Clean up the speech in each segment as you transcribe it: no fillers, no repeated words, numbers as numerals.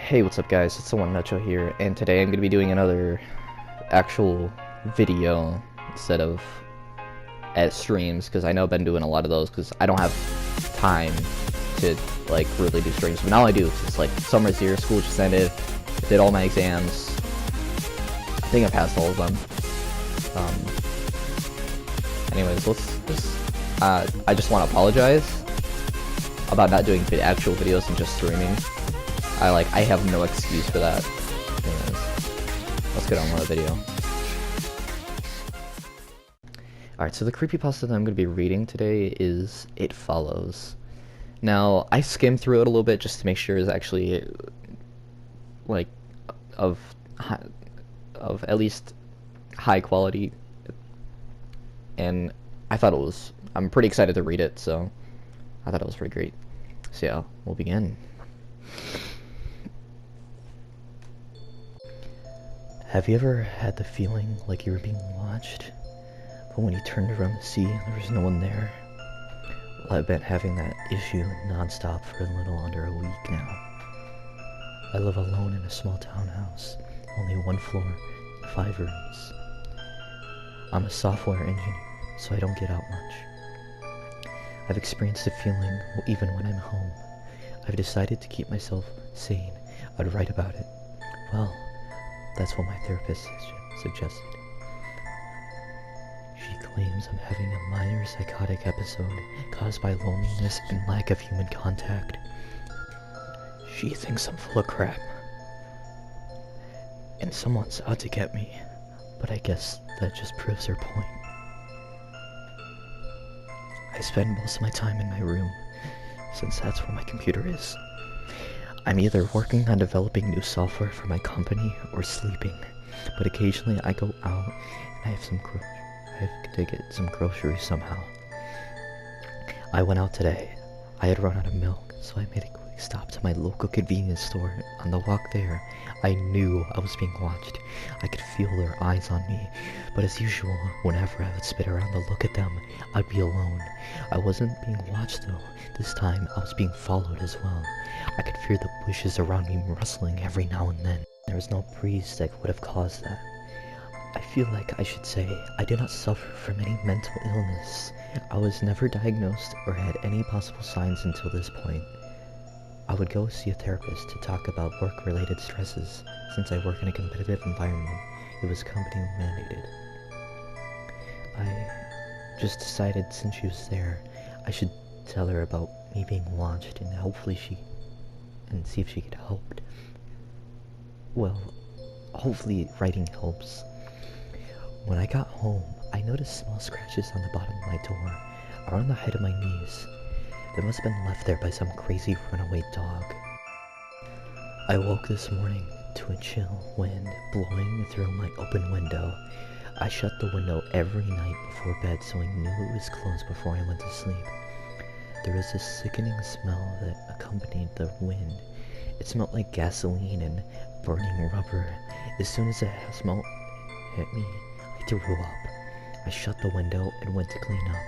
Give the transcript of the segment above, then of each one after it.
Hey, what's up guys, it's the One Nacho here, and today I'm going to be doing another actual video instead of at streams, because I know I've been doing a lot of those because I don't have time to like really do streams, but now I do, because it's like summer's here, school just ended, did all my exams, I think I passed all of them. Anyways, I just want to apologize about not doing actual videos and just streaming. I have no excuse for that. Anyways, let's get on with the video. Alright, so the creepypasta that I'm going to be reading today is It Follows. Now, I skimmed through it a little bit just to make sure it's actually, like, of at least high quality. And I thought it was, I'm pretty excited to read it, so I thought it was pretty great. So yeah, we'll begin. Have you ever had the feeling like you were being watched, but when you turned around to see, there was no one there? Well, I've been having that issue non-stop for a little under a week now. I live alone in a small townhouse, only 1 floor, 5 rooms. I'm a software engineer, so I don't get out much. I've experienced the feeling even when I'm home. I've decided to keep myself sane. I'd write about it. Well, that's what my therapist suggested. She claims I'm having a minor psychotic episode caused by loneliness and lack of human contact. She thinks I'm full of crap, and someone's out to get me, but I guess that just proves her point. I spend most of my time in my room, since that's where my computer is. I'm either working on developing new software for my company or sleeping, but occasionally I go out and I have to get some groceries somehow. I went out today. I had run out of milk, so I made a quick stop to my local convenience store. On the walk there, I knew I was being watched. I could feel their eyes on me, but as usual, whenever I would spin around to look at them, I'd be alone. I wasn't being watched though. This time, I was being followed as well. I could feel the bushes around me rustling every now and then. There was no breeze that would have caused that. I feel like I should say I do not suffer from any mental illness. I was never diagnosed or had any possible signs until this point. I would go see a therapist to talk about work-related stresses. Since I work in a competitive environment, it was company mandated. I just decided since she was there, I should tell her about me being watched and and see if she could help. Well, hopefully writing helps. When I got home, I noticed small scratches on the bottom of my door, around the height of my knees. They must have been left there by some crazy runaway dog. I woke this morning to a chill wind blowing through my open window. I shut the window every night before bed so I knew it was closed before I went to sleep. There was a sickening smell that accompanied the wind. It smelled like gasoline and burning rubber. As soon as the smell hit me, I threw up. I shut the window and went to clean up.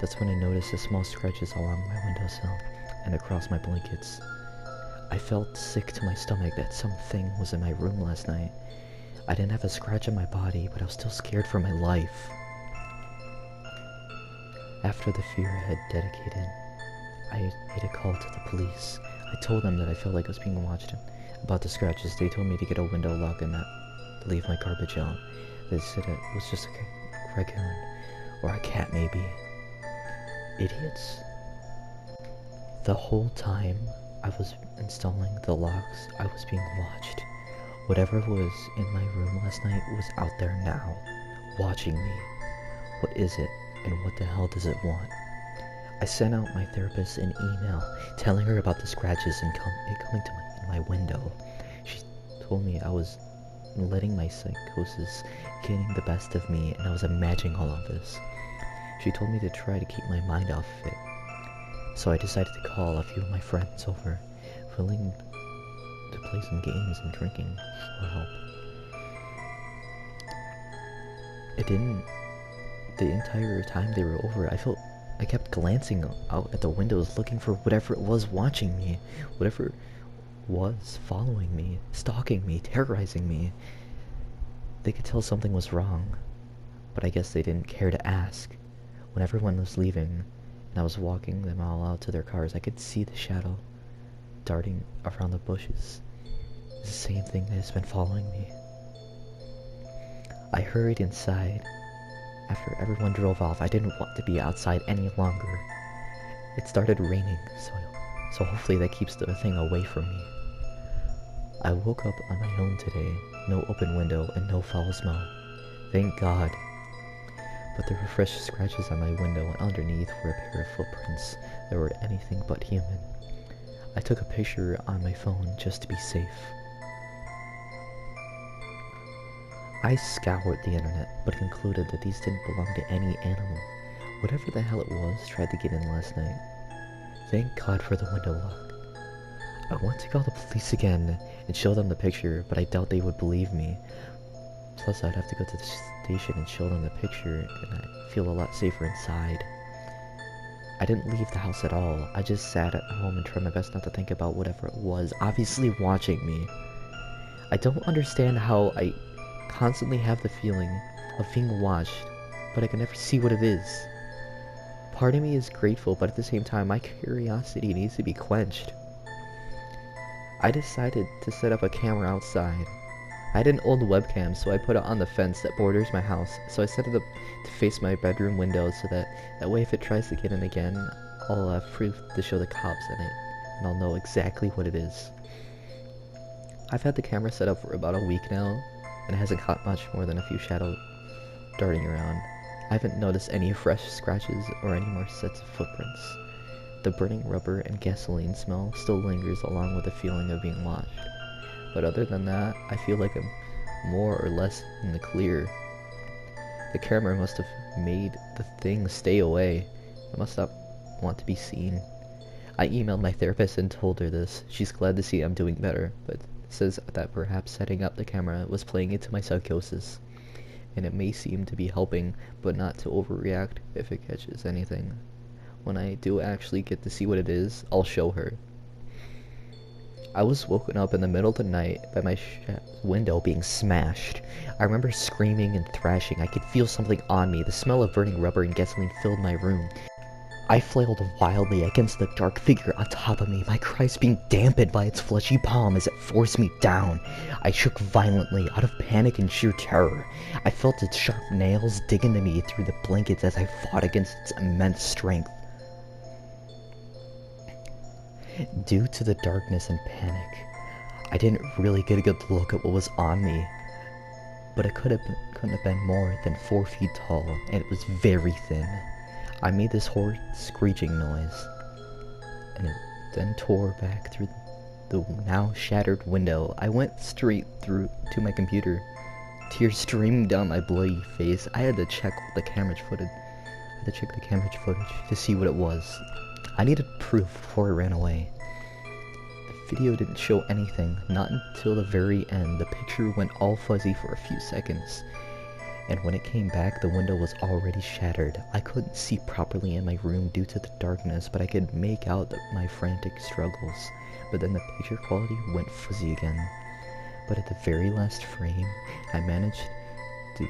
That's when I noticed the small scratches along my windowsill and across my blankets. I felt sick to my stomach that something was in my room last night. I didn't have a scratch on my body, but I was still scared for my life. After the fear had dedicated, I made a call to the police. I told them that I felt like I was being watched. About the scratches, they told me to get a window lock and not to leave my garbage out. They said it was just a raccoon, or a cat maybe. Idiots. The whole time I was installing the locks, I was being watched. Whatever was in my room last night was out there now, watching me. What is it, and what the hell does it want? I sent out my therapist an email telling her about the scratches and it coming to my window. She told me I was letting my psychosis getting the best of me and I was imagining all of this. She told me to try to keep my mind off of it. So I decided to call a few of my friends over, willing to play some games and drinking for help. The entire time they were over, I kept glancing out at the windows looking for whatever it was watching me. Whatever was following me, stalking me, terrorizing me. They could tell something was wrong, but I guess they didn't care to ask. When everyone was leaving, and I was walking them all out to their cars, I could see the shadow darting around the bushes. It's the same thing that has been following me. I hurried inside. After everyone drove off, I didn't want to be outside any longer. It started raining, so hopefully that keeps the thing away from me. I woke up on my own today, no open window and no foul smell. Thank God. But there were fresh scratches on my window, and underneath were a pair of footprints that were anything but human. I took a picture on my phone just to be safe. I scoured the internet, but concluded that these didn't belong to any animal. Whatever the hell it was tried to get in last night. Thank God for the window lock. I want to call the police again and show them the picture, but I doubt they would believe me. Plus, I'd have to go to the station and show them the picture, and I feel a lot safer inside. I didn't leave the house at all. I just sat at home and tried my best not to think about whatever it was, obviously watching me. I don't understand how I constantly have the feeling of being watched, but I can never see what it is. Part of me is grateful, but at the same time, my curiosity needs to be quenched. I decided to set up a camera outside. I had an old webcam, so I put it on the fence that borders my house, so I set it up to face my bedroom window so that way if it tries to get in again, I'll have proof to show the cops in it, and I'll know exactly what it is. I've had the camera set up for about a week now, and it hasn't caught much more than a few shadows darting around. I haven't noticed any fresh scratches or any more sets of footprints. The burning rubber and gasoline smell still lingers along with the feeling of being watched. But other than that, I feel like I'm more or less in the clear. The camera must have made the thing stay away. It must not want to be seen. I emailed my therapist and told her this. She's glad to see I'm doing better, but says that perhaps setting up the camera was playing into my psychosis, and it may seem to be helping, but not to overreact if it catches anything. When I do actually get to see what it is, I'll show her. I was woken up in the middle of the night by my window being smashed. I remember screaming and thrashing. I could feel something on me. The smell of burning rubber and gasoline filled my room. I flailed wildly against the dark figure on top of me, my cries being dampened by its fleshy palm as it forced me down. I shook violently, out of panic and sheer terror. I felt its sharp nails dig into me through the blankets as I fought against its immense strength. Due to the darkness and panic, I didn't really get a good look at what was on me, but it couldn't have been more than 4 feet tall, and it was very thin. I made this horrid screeching noise, and it then tore back through the now shattered window. I went straight through to my computer, tears streaming down my bloody face. I had to check the camera footage. To see what it was. I needed proof before I ran away. The video didn't show anything, not until the very end. The picture went all fuzzy for a few seconds, and when it came back, the window was already shattered. I couldn't see properly in my room due to the darkness, but I could make out my frantic struggles. But then the picture quality went fuzzy again. But at the very last frame, I managed to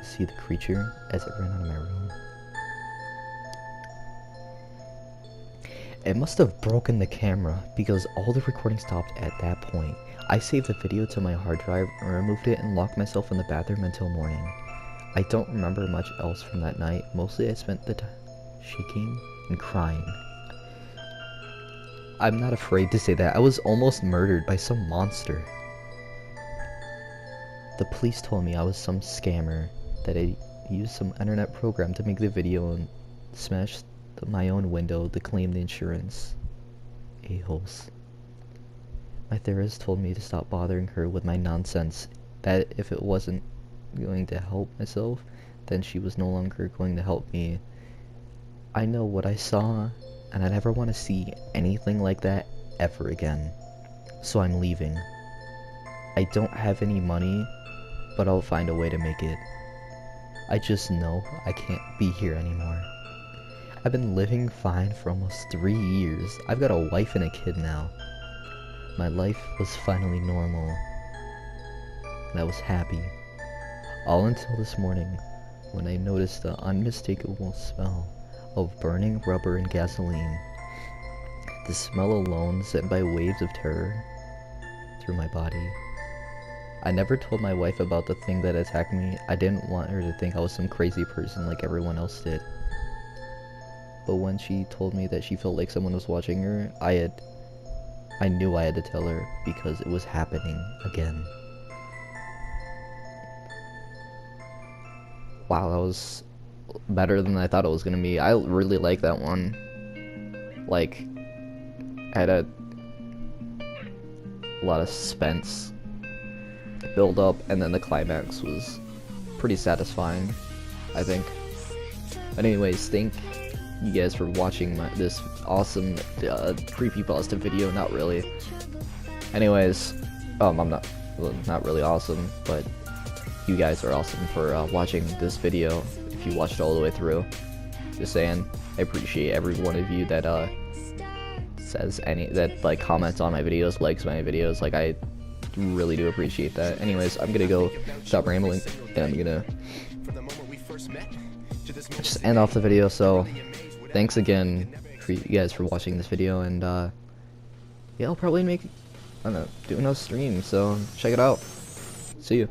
see the creature as it ran out of my room. It must have broken the camera, because all the recording stopped at that point. I saved the video to my hard drive and removed it and locked myself in the bathroom until morning. I don't remember much else from that night. Mostly I spent the time shaking and crying. I'm not afraid to say that. I was almost murdered by some monster. The police told me I was some scammer, that I used some internet program to make the video and smash my own window to claim the insurance. A-holes. My therapist told me to stop bothering her with my nonsense, that if it wasn't going to help myself, then she was no longer going to help me. I know what I saw, and I never want to see anything like that ever again. So I'm leaving. I don't have any money, but I'll find a way to make it. I just know I can't be here anymore. I've been living fine for almost 3 years. I've got a wife and a kid now. My life was finally normal, and I was happy. All until this morning, when I noticed the unmistakable smell of burning rubber and gasoline. The smell alone sent by waves of terror through my body. I never told my wife about the thing that attacked me. I didn't want her to think I was some crazy person like everyone else did. But when she told me that she felt like someone was watching her, I knew I had to tell her because it was happening again. Wow, that was better than I thought it was gonna be. I really like that one. Like, I had a lot of suspense build up, and then the climax was pretty satisfying, I think. But anyways, thank you guys for watching this awesome creepypasta video. Not really. Anyways, I'm not really awesome, but you guys are awesome for watching this video. If you watched all the way through, just saying, I appreciate every one of you that like comments on my videos, likes my videos. Like, I really do appreciate that. Anyways, I'm gonna go stop rambling, and I'm gonna just end off the video. So thanks again for you guys for watching this video, and yeah, I'll probably make, I don't know, do another stream, so check it out. See you.